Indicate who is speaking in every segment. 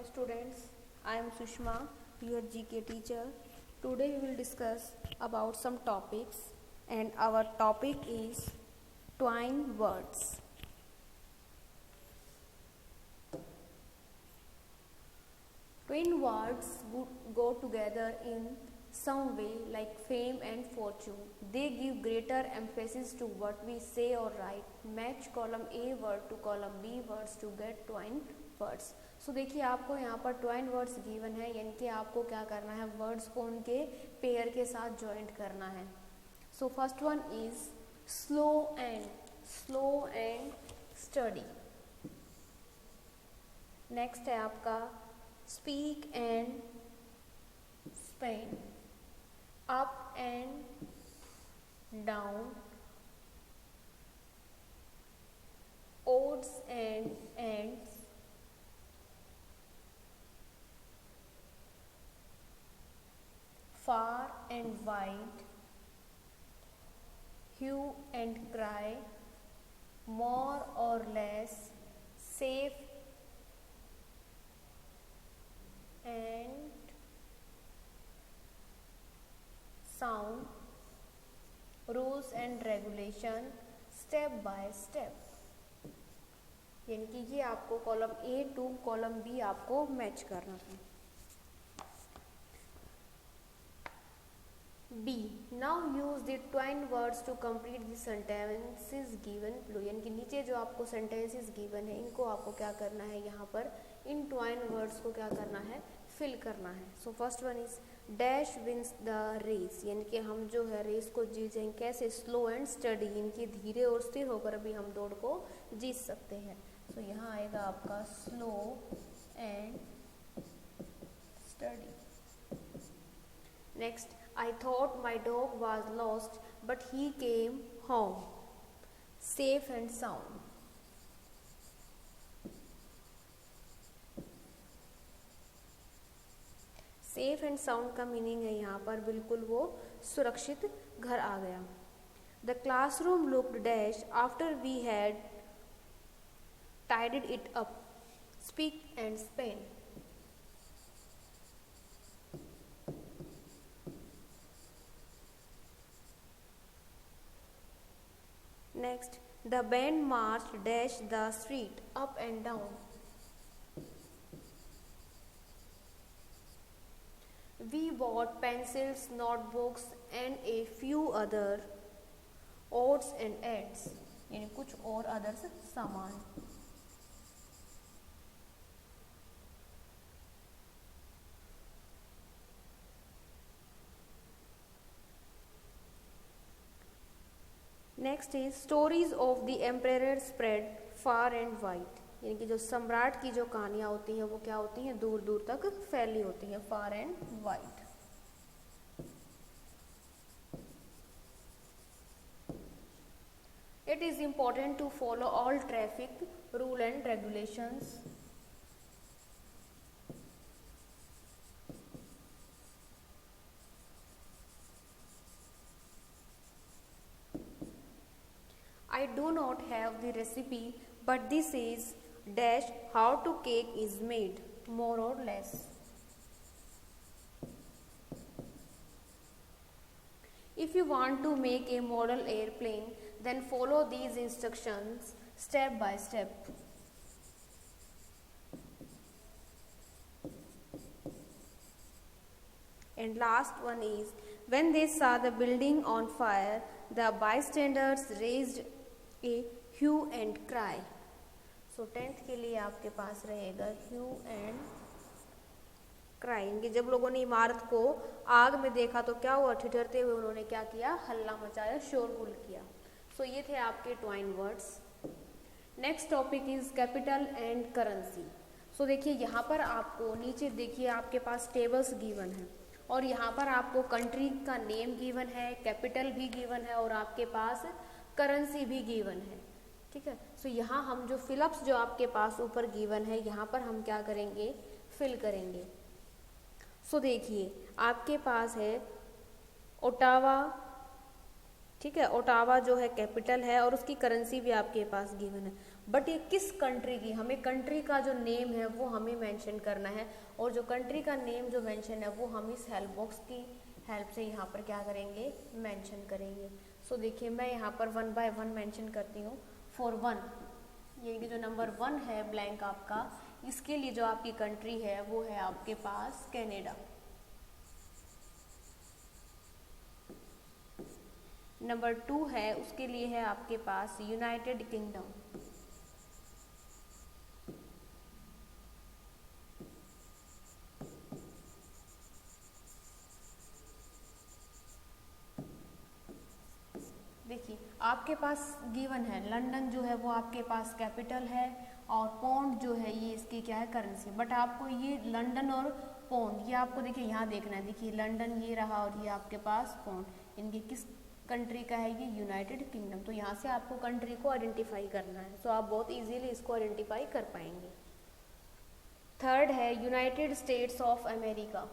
Speaker 1: students, I am Sushma, your GK teacher. Today we will discuss about some topics and our topic is twine words. Twin words go together in some way like fame and fortune. They give greater emphasis to what we say or write. Match column A word to column B words to get twine words. देखिए आपको यहाँ पर twine words given है, यानी कि आपको क्या करना है, वर्ड्स को उनके पेयर के साथ ज्वाइंट करना है. सो first one is slow and study. Next है आपका speak and Spain, up and down, odds and ends, far and wide, hue and cry, more or less, safe and sound, rules and regulation, step by step. यानी कि ये आपको column A to column B आपको match करना है. B. Now use the twine words to complete the sentences given below. यानी कि नीचे जो आपको sentences given है, इनको आपको क्या करना है, यहाँ पर इन twine words को क्या करना है, फिल करना है. So first one is dash wins the race. यानी कि हम जो है रेस को जीत जाएंगे कैसे, slow and steady. इनकी धीरे और स्थिर होकर भी हम दौड़ को जीत सकते हैं. So यहाँ आएगा आपका slow and steady. Next, I thought my dog was lost, but he came home, safe and sound. Safe and sound का मीनिंग है यहाँ पर बिल्कुल वो सुरक्षित घर आ गया. The classroom looked dash after we had tidied it up. Speak and span. Next, the band marched dash the street up and down. We bought pencils, notebooks and a few other odds and ends. यानी कुछ और others सामान. Next is stories of the emperor spread far and wide. यानी कि जो सम्राट की जो कहानियाँ होती हैं वो क्या होती हैं, दूर दूर तक फैली होती हैं, far and wide. It is important to follow all traffic rule and regulations. I do not have the recipe, but this is dash how to cake is made, more or less. If you want to make a model airplane, then follow these instructions step by step. And last one is, when they saw the building on fire, the bystanders raised a hue and cry. So 10th के लिए आपके पास रहेगा hue and cry. इनके जब लोगों ने इमारत को आग में देखा तो क्या हुआ, ठिठुरते हुए उन्होंने क्या किया, हल्ला मचाया, शोरगुल किया. सो ये थे आपके twin words. Next topic is capital and currency. So देखिए यहाँ पर आपको नीचे देखिए आपके पास टेबल्स गिवन है और यहाँ पर आपको कंट्री का नेम गिवन है, कैपिटल भी गिवन है और आपके पास करेंसी भी गिवन है. ठीक है. सो यहाँ हम जो फिलअप्स जो आपके पास ऊपर गिवन है यहाँ पर हम क्या करेंगे, फिल करेंगे. सो देखिए आपके पास है ओटावा. ठीक है, ओटावा जो है कैपिटल है और उसकी करेंसी भी आपके पास गिवन है. बट ये किस कंट्री की, हमें कंट्री का जो नेम है वो हमें मेंशन करना है, और जो कंट्री का नेम जो मेंशन है वो हम इस हेल्प बॉक्स की हेल्प से यहाँ पर क्या करेंगे, मेंशन करेंगे। सो देखिए मैं यहाँ पर 1 बाय 1 मेंशन करती हूँ। फॉर 1, ये जो नंबर 1 है ब्लैंक आपका, इसके लिए जो आपकी कंट्री है वो है आपके पास कनाडा। नंबर 2 है, उसके लिए है आपके पास यूनाइटेड किंगडम। देखिए आपके पास गिवन है लंदन जो है वो आपके पास कैपिटल है, और पौंड जो है ये इसकी क्या है, करेंसी। बट आपको ये लंदन और पौंड ये आपको देखिए यहाँ देखना है। देखिए लंदन ये रहा और ये आपके पास पौंड, इनके किस कंट्री का है, ये यूनाइटेड किंगडम। तो यहाँ से आपको कंट्री को आइडेंटिफाई करना है, सो आप बहुत इजीली इसको आइडेंटिफाई कर पाएंगे। थर्ड है United states of America.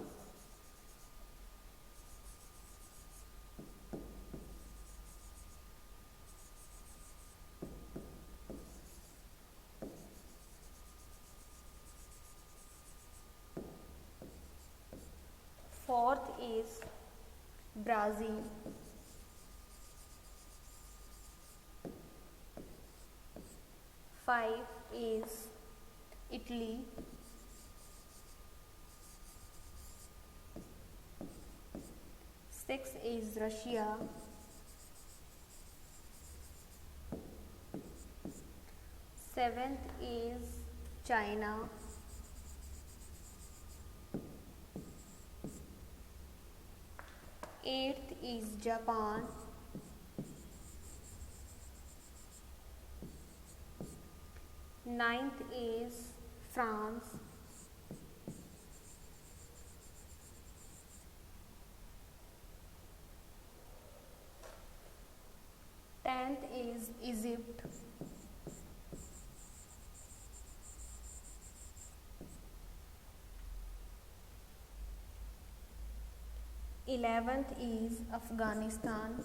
Speaker 1: Fourth is Brazil. Five is Italy. Six is Russia. Seventh is China. Eighth is Japan. Ninth is France. 10th is Egypt. 11th is Afghanistan.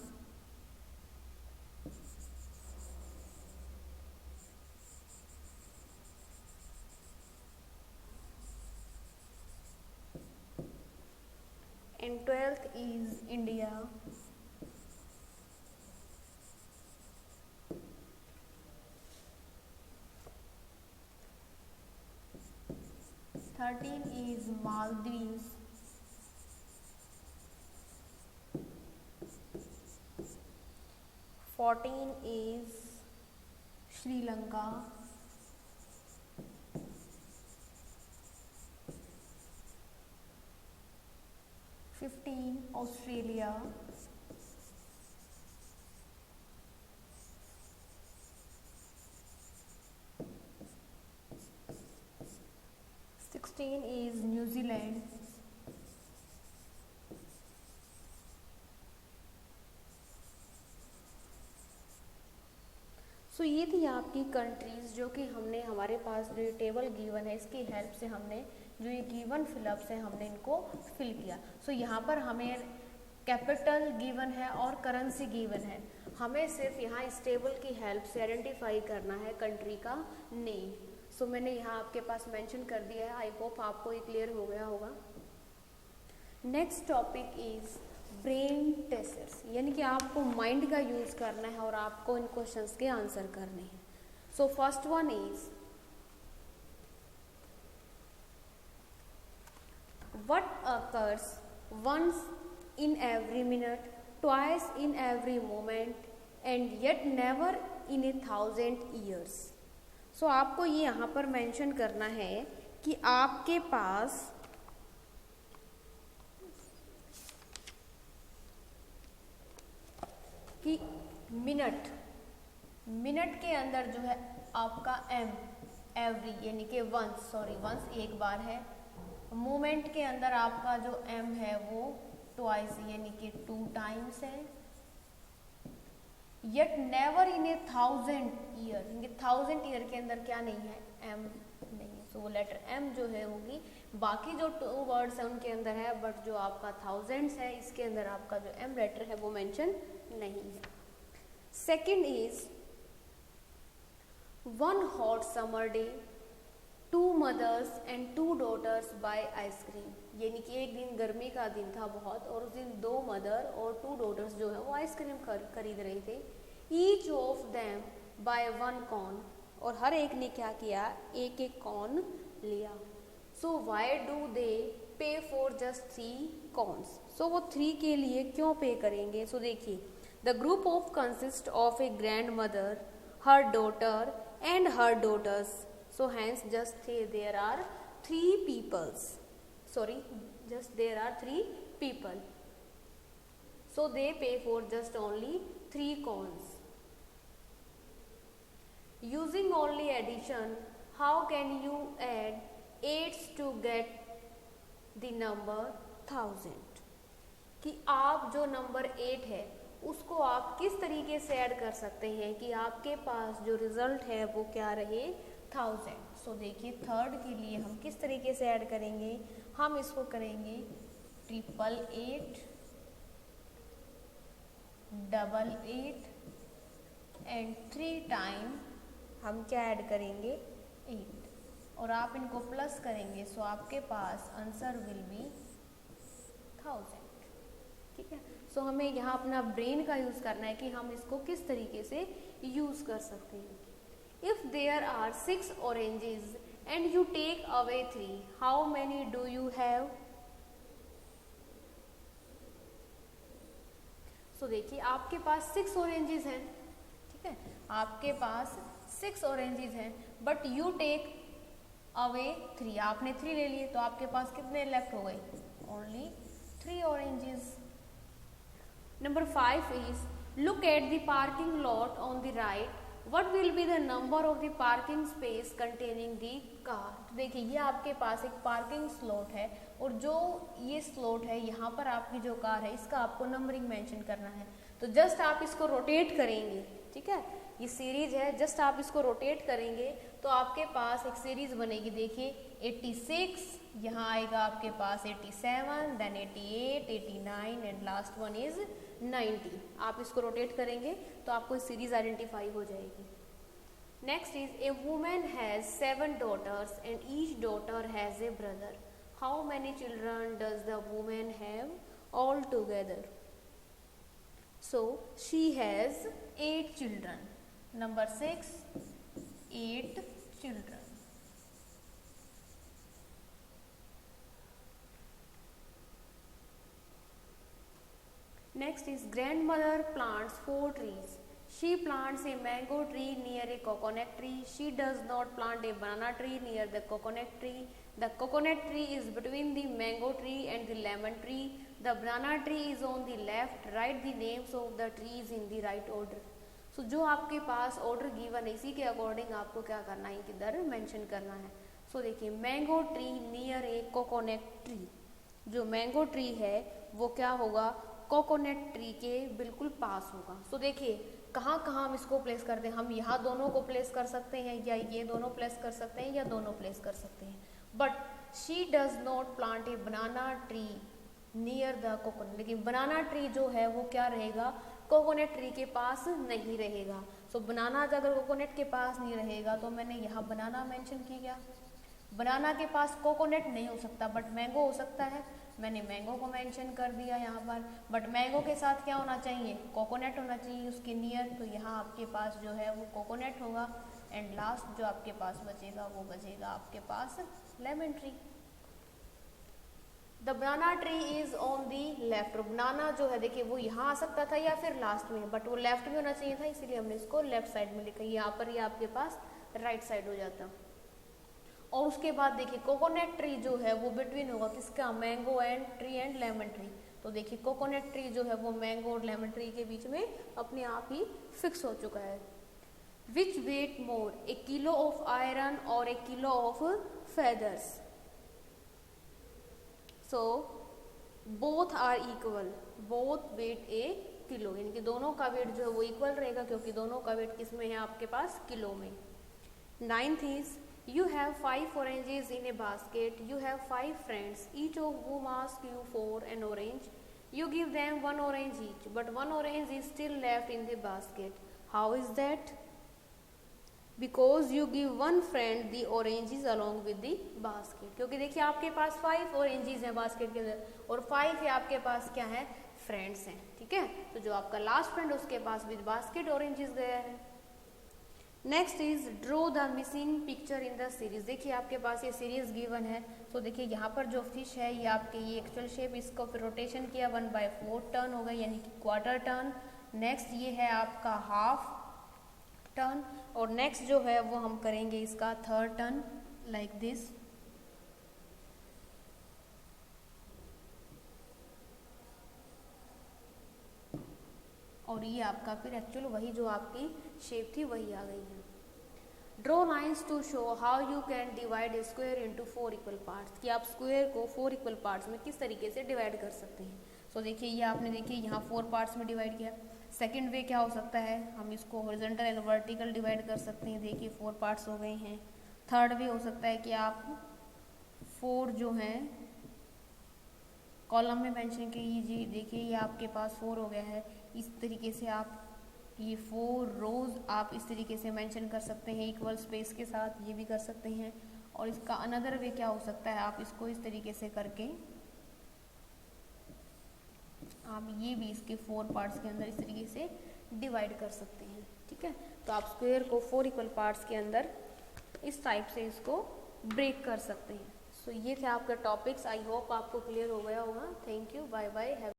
Speaker 1: 12th is India. Thirteen is Maldives. 14 is Sri Lanka. 15 Australia. 16 is New Zealand. सो ये थी आपकी countries जो कि हमने हमारे पास जो table given है इसकी हेल्प से हमने जो ये गिवन फिलअप्स है हमने इनको फिल किया। सो यहाँ पर हमें कैपिटल गिवन है और करेंसी गिवन है, हमें सिर्फ यहाँ इस टेबल की हेल्प से आइडेंटिफाई करना है कंट्री का नेम। सो मैंने यहाँ आपके पास मेंशन कर दिया है, आई होप आपको ये क्लियर हो गया होगा। Next topic is brain tests, यानी कि आपको माइंड का यूज़ करना है और आपको इन क्वेश्चंस के आंसर करने हैं। So first one is what occurs once in every minute, twice in every moment and yet never in 1000 years. So आपको ये यहाँ पर मेंशन करना है कि आपके पास कि मिनट के अंदर जो है आपका एम एवरी यानी कि वंस एक बार है। मोमेंट के अंदर आपका जो एम है वो ट्वाइस यानी कि 2 टाइम्स है। Yet never in 1000 year, 1000 year के अंदर क्या नहीं है, एम नहीं है। सो वो लेटर एम जो है होगी, बाकी जो 2 वर्ड्स है उनके अंदर है, बट जो आपका थाउजेंड्स है इसके अंदर आपका जो एम लेटर है वो मेंशन नहीं है। Second is One hot summer day, two mothers and two daughters buy ice cream. यानी कि एक दिन गर्मी का दिन था बहुत, और उस दिन दो मदर और टू डॉटर्स जो है वो आइसक्रीम खरीद रहे थे. Each of them by one corn, और हर एक ने क्या किया, एक एक कॉर्न लिया. सो वाई डू दे पे फॉर जस्ट 3 कॉर्न्स. सो वो 3 के लिए क्यों पे करेंगे. सो देखिए, the group of consist of A grand mother, her daughter and her daughters. So hence just there are 3 peoples. Sorry, just there are 3 people. So they pay for just only 3 coins. Using only addition, how can you add 8s to get the number 1000? कि आप जो number 8 है उसको आप किस तरीके से add कर सकते हैं कि आपके पास जो रिजल्ट है वो क्या रहे, 1000. सो देखिए, थर्ड के लिए हम किस तरीके से ऐड करेंगे, हम इसको करेंगे 888, 88 एंड 3 टाइम हम क्या ऐड करेंगे, 8, और आप इनको प्लस करेंगे. सो आपके पास आंसर विल बी 1000. ठीक है. सो हमें यहाँ अपना ब्रेन का यूज़ करना है कि हम इसको किस तरीके से यूज़ कर सकते हैं. If there are 6 oranges and you take away 3, how many do you have. So देखिए, आपके पास 6 ऑरेंजेस हैं. ठीक है, आपके पास 6 ऑरेंजेस हैं, बट यू टेक अवे 3, आपने 3 ले लिए, तो आपके पास कितने लेफ्ट हो गए, only 3 oranges. Number 5 is, look at the parking lot on the right. What will be the number of the parking space containing the car? तो देखिए, ये आपके पास एक पार्किंग स्लॉट है, और जो ये स्लॉट है यहाँ पर आपकी जो कार है इसका आपको नंबरिंग मेंशन करना है. तो जस्ट आप इसको रोटेट करेंगे. ठीक है, ये सीरीज है, जस्ट आप इसको रोटेट करेंगे तो आपके पास एक सीरीज बनेगी. देखिए, 86, यहाँ आएगा आपके पास 87, then 88, 89 and last one is 90. आप इसको रोटेट करेंगे तो आपको सीरीज आइडेंटिफाई हो जाएगी. Next is, A women has 7 daughters and each daughter has a brother. How many children does the women have all together. So she has 8 children. Number 6, 8 children. Next is, grandmother plants 4 trees. She plants a mango tree near a coconut tree. She does not plant a banana tree near the coconut tree. The coconut tree is between the mango tree and the lemon tree. The banana tree is on the left. Write the names of the trees in the right order. So जो आपके पास order given है इसी के according आपको क्या करना है, किधर मेंशन करना है. सो देखिए, मैंगो ट्री नियर ए कोकोनट ट्री. जो मैंगो ट्री है वो क्या होगा, कोकोनट ट्री के बिल्कुल पास होगा. सो देखिए, कहाँ कहाँ हम इसको प्लेस करते हैं, हम यहाँ दोनों को प्लेस कर सकते हैं, या ये दोनों प्लेस कर सकते हैं, या दोनों प्लेस कर सकते हैं. But she does not plant A banana tree near the coconut. लेकिन बनाना ट्री जो है वो क्या रहेगा, कोकोनट ट्री के पास नहीं रहेगा. सो बनाना अगर कोकोनट के पास नहीं रहेगा तो मैंने यहाँ बनाना मेंशन किया. बनाना के पास कोकोनट नहीं हो सकता, बट मैंगो हो सकता है. मैंने मैंगो को मेंशन कर दिया यहाँ पर. बट मैंगो के साथ क्या होना चाहिए, कोकोनट होना चाहिए उसके नियर. तो यहाँ आपके पास जो है वो कोकोनट होगा. एंड लास्ट जो आपके पास बचेगा वो बचेगा आपके पास lemon tree. The banana tree is on the left. Banana जो है देखिए वो यहाँ आ सकता था या फिर लास्ट में, बट वो लेफ्ट में होना चाहिए था, इसीलिए हमने इसको लेफ्ट साइड में लिखा. यहाँ पर ये आपके पास राइट साइड हो जाता. और उसके बाद देखिए, कोकोनट ट्री जो है वो बिटवीन होगा किसका, mango and tree and lemon tree. तो देखिए, कोकोनट ट्री जो है वो मैंगो और लेमन ट्री के बीच में अपने आप ही फिक्स हो चुका है. Which weight more, a kilo of iron और a kilo of feathers. So both are equal, both weight a kilo, यानी कि दोनों का वेट जो है वो इक्वल रहेगा क्योंकि दोनों का वेट किस में है आपके पास, किलो में. 9th is, you have 5 oranges in a basket. You have 5 friends, each of whom ask you for an orange. You give them 1 orange each, but 1 orange is still left in the basket. How is that? Because you give one friend the oranges along with the basket, क्योंकि देखिए आपके पास 5 oranges हैं basket के अंदर और 5 है आपके पास क्या है, फ्रेंड्स हैं, ठीक है। तो जो आपका लास्ट फ्रेंड उसके पास विद बास्केट ऑरेंजेस गया है। Next is draw the missing picture in the series. देखिए आपके पास ये सीरीज गिवन है, तो देखिए यहाँ पर जो फिश है ये आपके ये एक्चुअल शेप, इसको फिर रोटेशन किया 1/4 टर्न हो गया यानी कि क्वार्टर टर्न। नेक्स्ट ये है आपका हाफ टर्न और नेक्स्ट जो है वो हम करेंगे इसका थर्ड टर्न लाइक दिस। और ये आपका फिर एक्चुअल वही जो आपकी शेप थी वही आ गई है। Draw lines to show how you can divide square into 4 equal parts, कि आप स्क्वायर को 4 इक्वल पार्ट्स में किस तरीके से डिवाइड कर सकते हैं। सो देखिए ये आपने देखिए यहाँ 4 पार्ट्स में डिवाइड किया। सेकंड वे क्या हो सकता है, हम इसको हॉरिजॉन्टल एंड वर्टिकल डिवाइड कर सकते हैं, देखिए 4 पार्ट्स हो गए हैं। थर्ड वे हो सकता है कि आप 4 जो हैं कॉलम में मेंशन कीजिए, देखिए ये आपके पास 4 हो गया है। इस तरीके से आप ये 4 रोज आप इस तरीके से मेंशन कर सकते हैं इक्वल स्पेस के साथ, ये भी कर सकते हैं। और इसका अनदर वे क्या हो सकता है, आप इसको इस तरीके से करके आप ये भी इसके 4 पार्ट्स के अंदर इस तरीके से डिवाइड कर सकते हैं, ठीक है। तो आप स्क्वायर को 4 इक्वल पार्ट्स के अंदर इस टाइप से इसको ब्रेक कर सकते हैं। सो ये थे आपके टॉपिक्स, आई होप आपको क्लियर हो गया होगा। Thank you, bye bye.